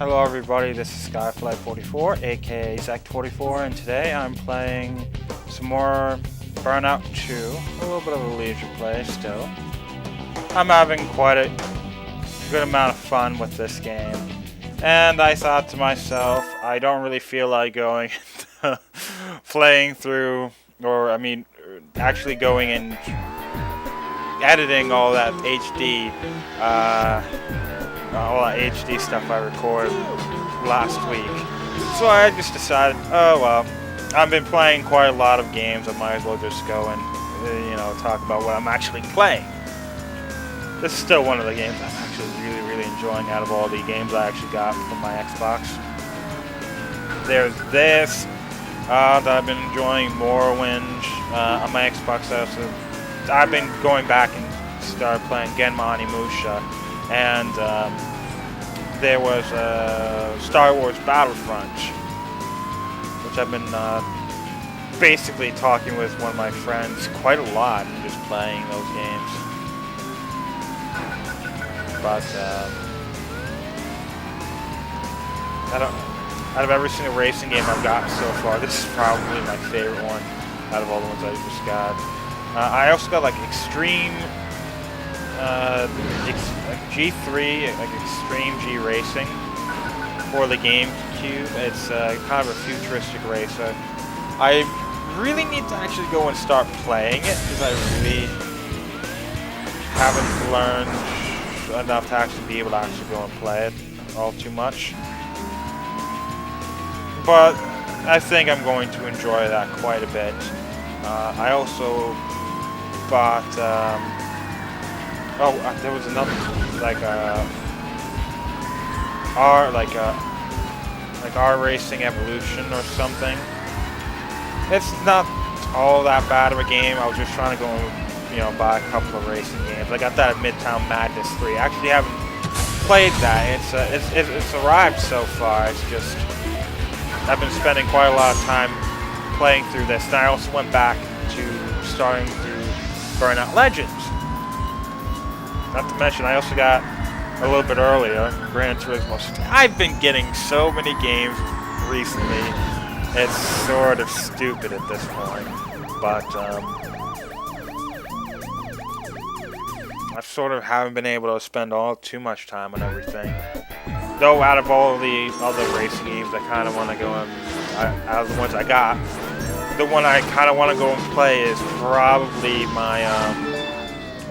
Hello everybody, this is Skyfly44, aka Zect44, and today I'm playing some more Burnout 2, a little bit of a leisure play still. I'm having quite a good amount of fun with this game, and I thought to myself, I don't really feel like going playing through, actually going and editing all that HD, all that HD stuff I recorded last week. So I just decided, oh well, I've been playing quite a lot of games, I might as well just go and, talk about what I'm actually playing. This is still one of the games I'm actually really enjoying out of all the games I actually got from my Xbox. There's this, that I've been enjoying, Morrowind, on my Xbox. I've been going back and started playing Genma Onimusha. And there was Star Wars Battlefront, which I've been basically talking with one of my friends quite a lot and just playing those games. But out of every single racing game I've gotten so far, this is probably my favorite one out of all the ones I just got. I also got like Extreme. G3, like Extreme G Racing for the GameCube. It's kind of a futuristic racer. I really need to actually go and start playing it because I really haven't learned enough to actually be able to actually go and play it all too much. But I think I'm going to enjoy that quite a bit. I also bought there was another R Racing Evolution or something. It's not all that bad of a game. I was just trying to go and, buy a couple of racing games. I got that at Midtown Madness 3. I actually haven't played that. It's arrived so far. It's just I've been spending quite a lot of time playing through this. And I also went back to starting through Burnout Legends. Not to mention, I also got, a little bit earlier, Gran Turismo. I've been getting so many games recently, it's sort of stupid at this point, but I sort of haven't been able to spend too much time on everything. Though out of all the other racing games I kind of want to go and, out of the ones I got, the one I kind of want to go and play is probably my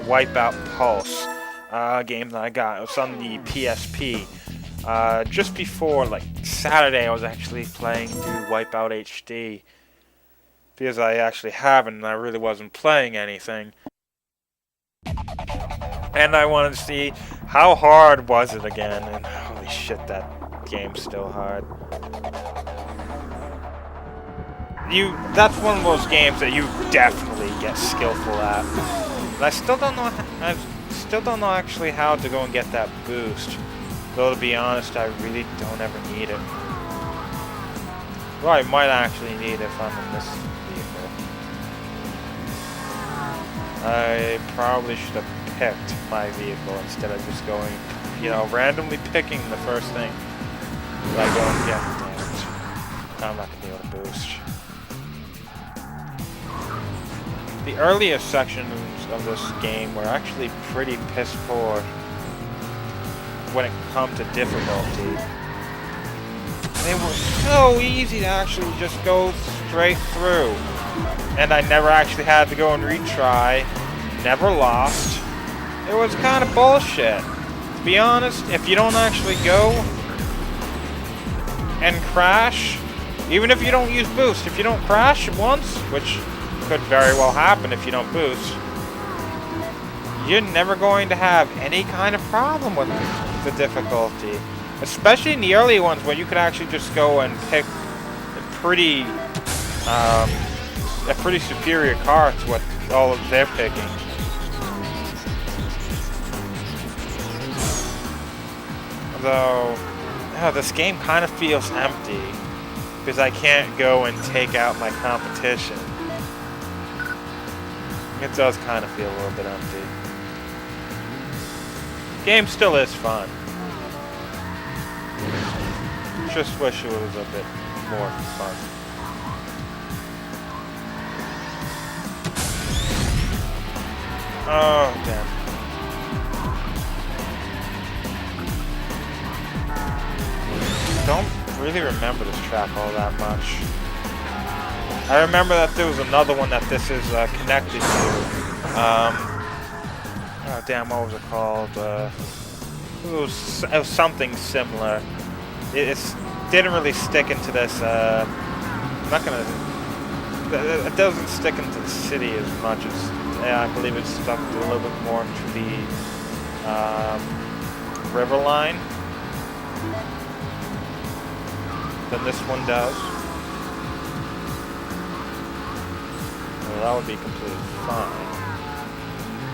Wipeout Pulse game that I got. It was on the PSP. Just before, Saturday, I was actually playing through Wipeout HD because I actually haven't and I really wasn't playing anything. And I wanted to see how hard was it again, and holy shit, that game's still hard. That's one of those games that you definitely get skillful at. And I still don't know actually how to go and get that boost. Though to be honest, I really don't ever need it. Well, I might actually need it if I'm in this vehicle. I probably should have picked my vehicle instead of just going, randomly picking the first thing that I go and get. Damn it. I'm not going to be able to boost. The earliest sections of this game were actually pretty piss poor when it comes to difficulty. They were so easy to actually just go straight through. And I never actually had to go and retry. Never lost. It was kind of bullshit. To be honest, if you don't actually go and crash, even if you don't use boost, if you don't crash once, which could very well happen if you don't boost, you're never going to have any kind of problem with the difficulty. Especially in the early ones where you could actually just go and pick a pretty superior car to what all of they're picking. Though, this game kind of feels empty because I can't go and take out my competition. It does kind of feel a little bit empty. Game still is fun. Just wish it was a bit more fun. Oh, damn. Don't really remember this track all that much. I remember that there was another one that this is connected to. Oh damn, what was it called? It was something similar. It didn't really stick into this. I'm not gonna. It doesn't stick into the city as much as I believe it's stuck a little bit more into the river line than this one does. Well, that would be completely fine.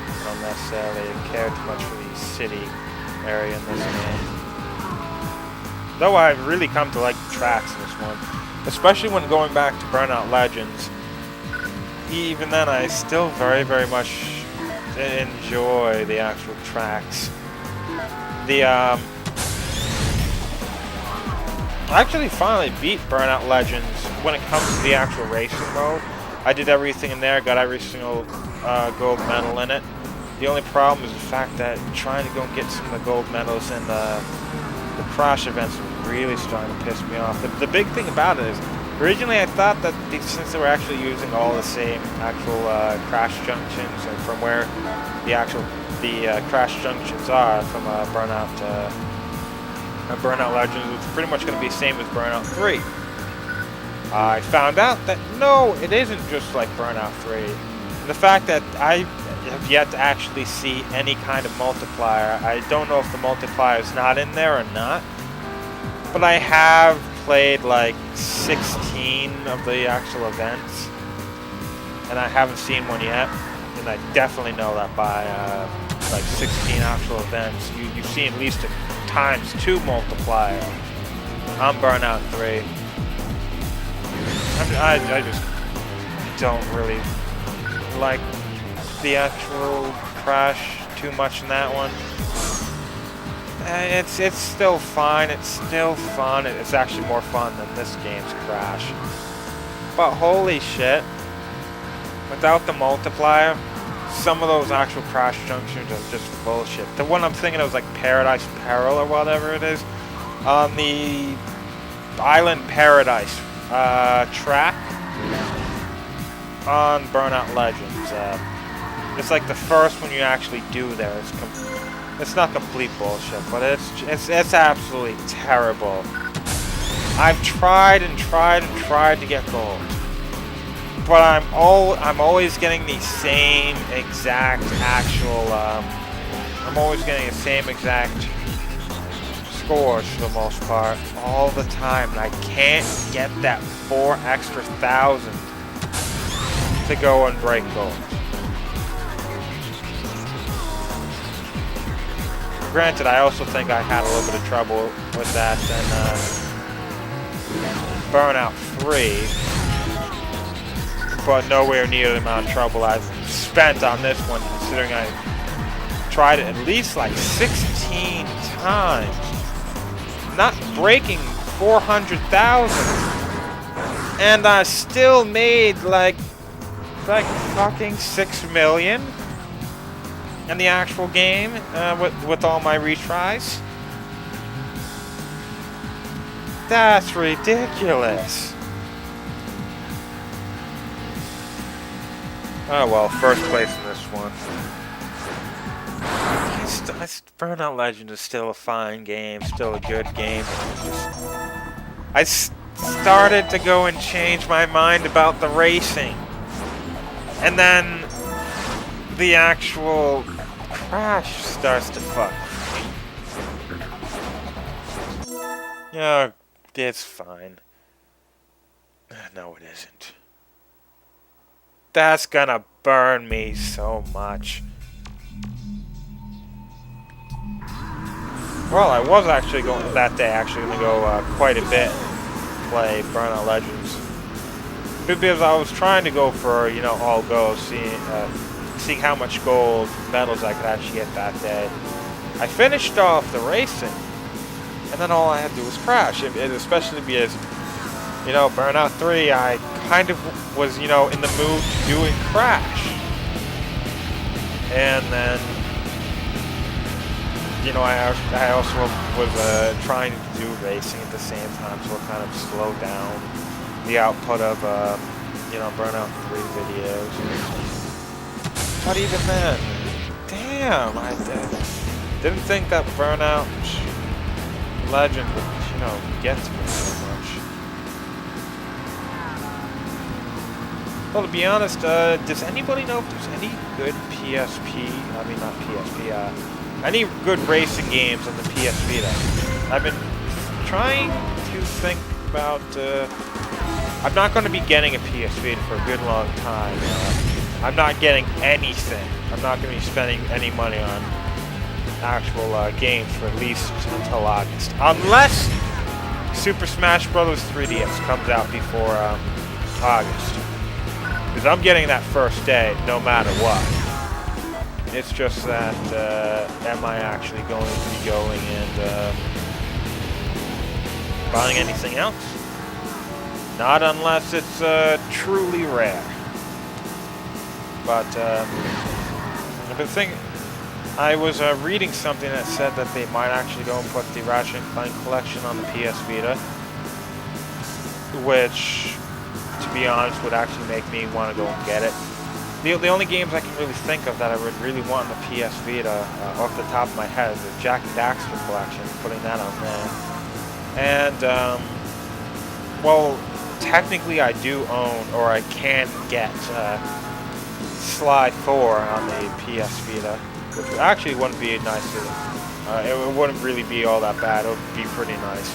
I don't necessarily care too much for the city area in this game. Though I've really come to like the tracks in this one. Especially when going back to Burnout Legends. Even then, I still very, very much enjoy the actual tracks. I actually finally beat Burnout Legends when it comes to the actual racing mode. I did everything in there, got every single gold medal in it. The only problem is the fact that trying to go and get some of the gold medals in the crash events was really starting to piss me off. The big thing about it is, originally I thought that since they were actually using all the same actual crash junctions and from where the crash junctions are from Burnout Legends, it's pretty much going to be the same as Burnout 3. I found out that no, it isn't just like Burnout 3. And the fact that I have yet to actually see any kind of multiplier. I don't know if the multiplier is not in there or not, but I have played like 16 of the actual events, and I haven't seen one yet. And I definitely know that by like 16 actual events, you've seen at least a ×2 multiplier on Burnout 3. I just don't really like the actual crash too much in that one. It's still fine. It's still fun. It's actually more fun than this game's crash. But holy shit, without the multiplier, some of those actual crash junctions are just bullshit. The one I'm thinking of is like Paradise Peril or whatever it is, on the Island Paradise track on Burnout Legends. It's like the first one you actually do there. It's not complete bullshit, but it's absolutely terrible. I've tried and tried and tried to get gold, but I'm always getting the same exact actual. I'm always getting the same exact scores for the most part all the time, and I can't get that 4 extra thousand to go and break gold. Granted, I also think I had a little bit of trouble with that in Burnout 3, but nowhere near the amount of trouble I've spent on this one, considering I tried it at least like 16 times, not breaking 400,000, and I still made like fucking 6 million in the actual game with all my retries. That's ridiculous. Oh well, first place in this one. Burnout Legend is still a fine game, still a good game. I started to go and change my mind about the racing, and then the actual crash starts to fuck. Yeah, it's fine. No, it isn't. That's gonna burn me so much. Well, I was actually going that day. Actually, going to go quite a bit play Burnout Legends because I was trying to go for all go, seeing how much gold medals I could actually get that day. I finished off the racing, and then all I had to do was crash. And especially because, you know, Burnout 3, I kind of was, you know, in the mood to do a crash. And then, you know, I also was trying to do racing at the same time, so it kind of slowed down the output of, you know, Burnout 3 videos. But even then, damn, I didn't think that Burnout Legend would, you know, get to me so much. Well, to be honest, does anybody know if there's any good any good racing games on the PS Vita? I've been trying to think about, I'm not going to be getting a PS Vita for a good long time. I'm not getting anything. I'm not going to be spending any money on actual games for at least until August. Unless Super Smash Bros. 3DS comes out before August. Because I'm getting that first day no matter what. It's just that, am I actually going to be going and buying anything else? Not unless it's truly rare. But I've been thinking, I was reading something that said that they might actually go and put the Ratchet & Clank collection on the PS Vita, which, to be honest, would actually make me want to go and get it. The only games I can really think of that I would really want on the PS Vita, off the top of my head, is the Jak and Daxter collection, putting that on there. And, well, technically I do own, or I can get, Sly 4 on the PS Vita, which actually wouldn't be nice to, it wouldn't really be all that bad. It would be pretty nice,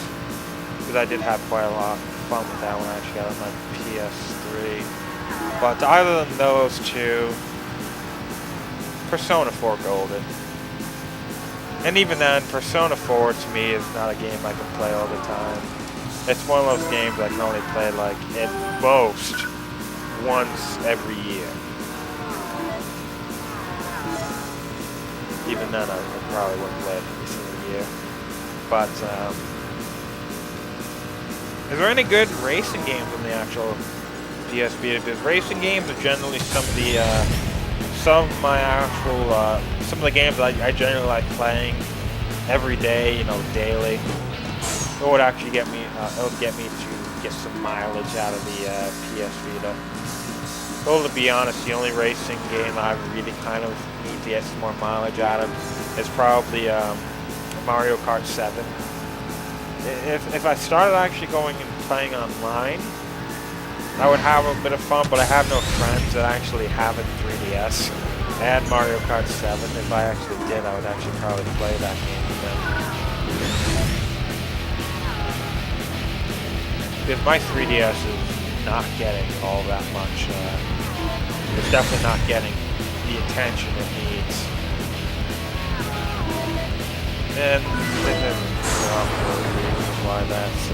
because I did have quite a lot of fun with that when I actually got on my PS3. But other than those two, Persona 4 Golden. And even then, Persona 4 to me is not a game I can play all the time. It's one of those games I can only play like at most once every year. Even then, I probably wouldn't play it every single year. But, is there any good racing games on the actual PS Vita? Because racing games are generally some of the, some of the games I generally like playing every day, you know, daily. It would actually get me, it would get me to get some mileage out of the PS Vita. Well, to be honest, the only racing game I really kind of need to get some more mileage out of is probably Mario Kart 7. If I started actually going and playing online, I would have a bit of fun, but I have no friends that actually have a 3DS and Mario Kart 7. If I actually did, I would actually probably play that game with them. Because my 3DS is not getting all that much, it's definitely not getting the attention it needs. And there's why that's,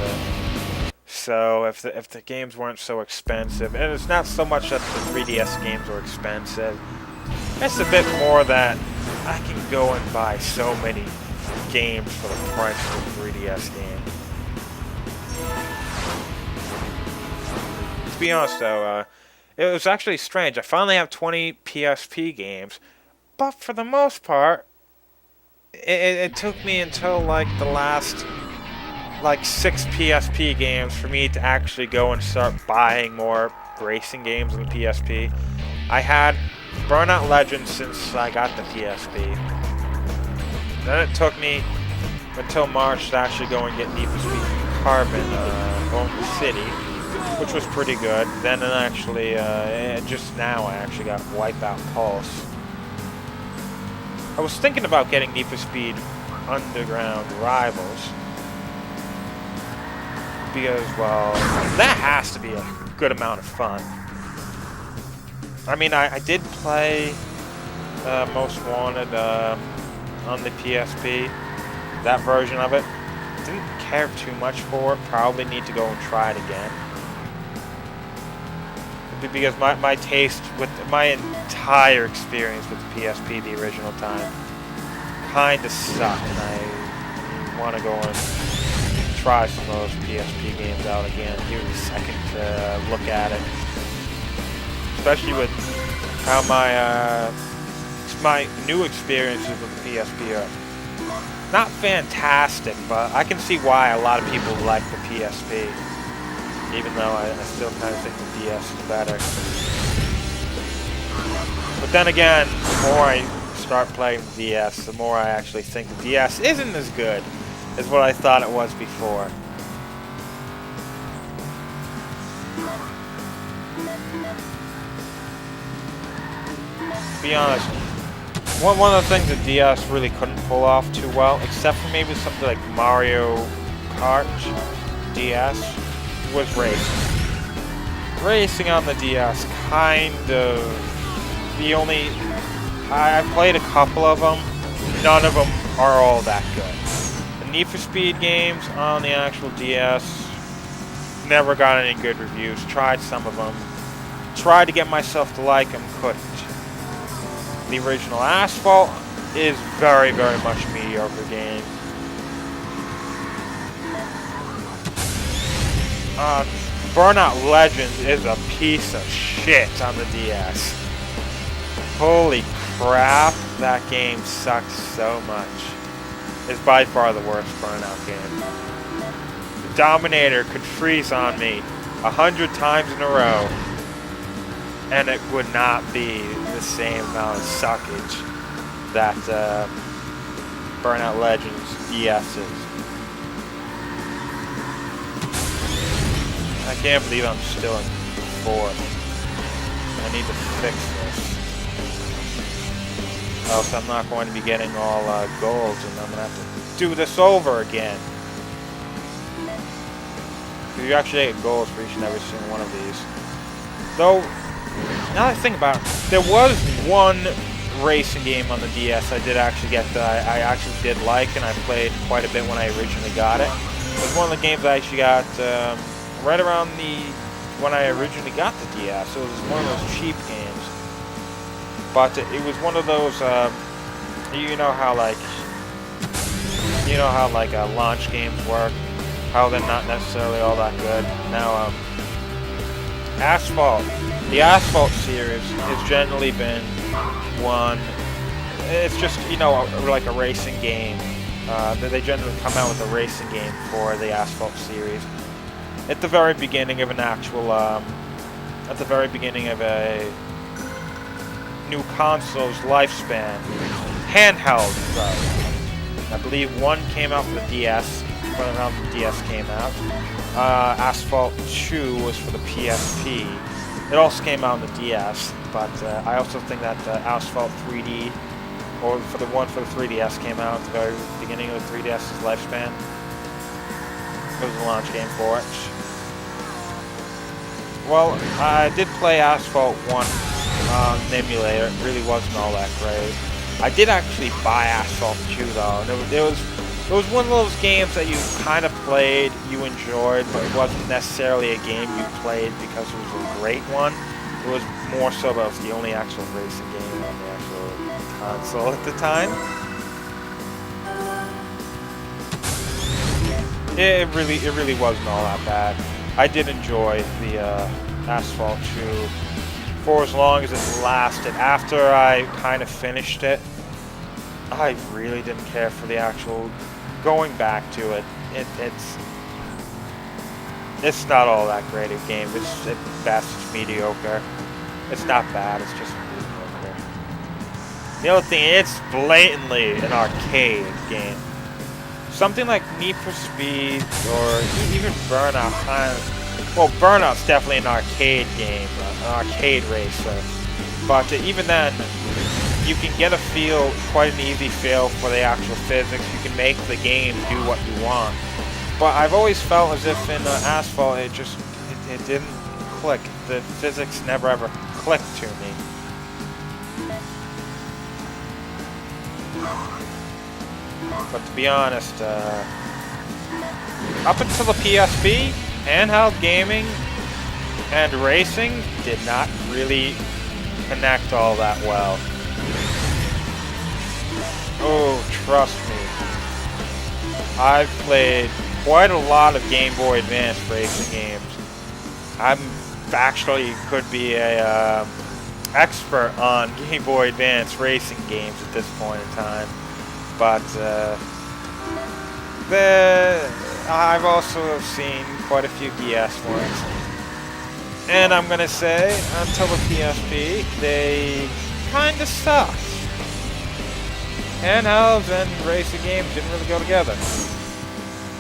so if the games weren't so expensive, and it's not so much that the 3DS games are expensive, it's a bit more that I can go and buy so many games for the price of a 3DS game. To be honest though, it was actually strange. I finally have 20 PSP games, but for the most part, it took me until like the last 6 PSP games for me to actually go and start buying more racing games on the PSP. I had Burnout Legend since I got the PSP. Then it took me until March to actually go and get Need for Speed Carbon, Own City, which was pretty good. Then actually, just now I actually got Wipeout Pulse. I was thinking about getting Need for Speed Underground Rivals, because, well, that has to be a good amount of fun. I mean, I did play Most Wanted on the PSP, that version of it. Didn't care too much for it, probably need to go and try it again. Because my taste with my entire experience with the PSP the original time kind of sucked, and I want to go and try some of those PSP games out again. Give it a second to look at it, especially with how my new experiences with the PSP are not fantastic, but I can see why a lot of people like the PSP, even though I still kind of think the DS is better. But then again, the more I start playing the DS, the more I actually think the DS isn't as good as what I thought it was before. To be honest, one of the things that DS really couldn't pull off too well, except for maybe something like Mario Kart DS, was racing. Racing on the DS, kind of the only... I played a couple of them. None of them are all that good. The Need for Speed games on the actual DS, never got any good reviews. Tried some of them. Tried to get myself to like them, couldn't. The original Asphalt is very, very much a mediocre game. Burnout Legends is a piece of shit on the DS. Holy crap, that game sucks so much. It's by far the worst Burnout game. The Dominator could freeze on me 100 times in a row, and it would not be the same amount of suckage that Burnout Legends DS is. I can't believe I'm still in 4th. I need to fix this. Else I'm not going to be getting all golds, and I'm going to have to do this over again. You actually get golds for each and every single one of these. Though, now that I think about it, there was one racing game on the DS I did actually get that I actually did like, and I played quite a bit when I originally got it. It was one of the games I actually got right around when I originally got the DS. It was one of those cheap games. But it was one of those, you know how launch games work, how they're not necessarily all that good. Now, Asphalt, the Asphalt series has generally been one. It's just, you know, like a racing game. They generally come out with a racing game for the Asphalt series. At the very beginning of an actual, at the very beginning of a new console's lifespan, handheld though. I believe one came out for the DS, when around the DS came out. Asphalt 2 was for the PSP. It also came out on the DS, but I also think that Asphalt 3D, or for the one for the 3DS, came out at the very beginning of the 3DS's lifespan. It was a launch game for it. Well, I did play Asphalt 1 on an emulator. It really wasn't all that great. I did actually buy Asphalt 2 though, and it was one of those games that you kind of played, you enjoyed, but it wasn't necessarily a game you played because it was a great one. It was more so that it was the only actual racing game on the actual console at the time. It really wasn't all that bad. I did enjoy the Asphalt 2 for as long as it lasted. After I kind of finished it, I really didn't care for the actual going back to it. It's not all that great a game. It's at best it's mediocre. It's not bad. It's just mediocre. The other thing, it's blatantly an arcade game. Something like Need for Speed or even Burnout kind of... Well, Burnout's definitely an arcade game, an arcade racer. But even then, you can get a feel, quite an easy feel for the actual physics. You can make the game do what you want. But I've always felt as if in Asphalt, it didn't click. The physics never ever clicked to me. But to be honest, up until the PSP, handheld gaming and racing did not really connect all that well. Oh, trust me. I've played quite a lot of Game Boy Advance racing games. I'm actually could be a expert on Game Boy Advance racing games at this point in time, but I've also seen quite a few DS ones, and I'm gonna say until the PSP they kinda sucked. Handhelds and racing games didn't really go together,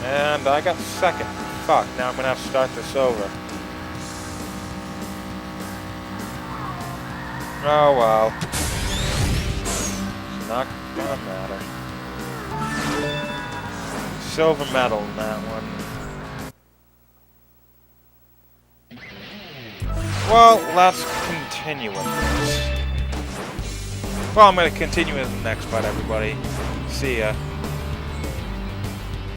and I got second. Fuck, now I'm gonna have to start this over. Oh well. It's not gonna matter. Silver medal in that one. Well, let's continue with this. Well, I'm gonna continue in the next part, everybody. See ya.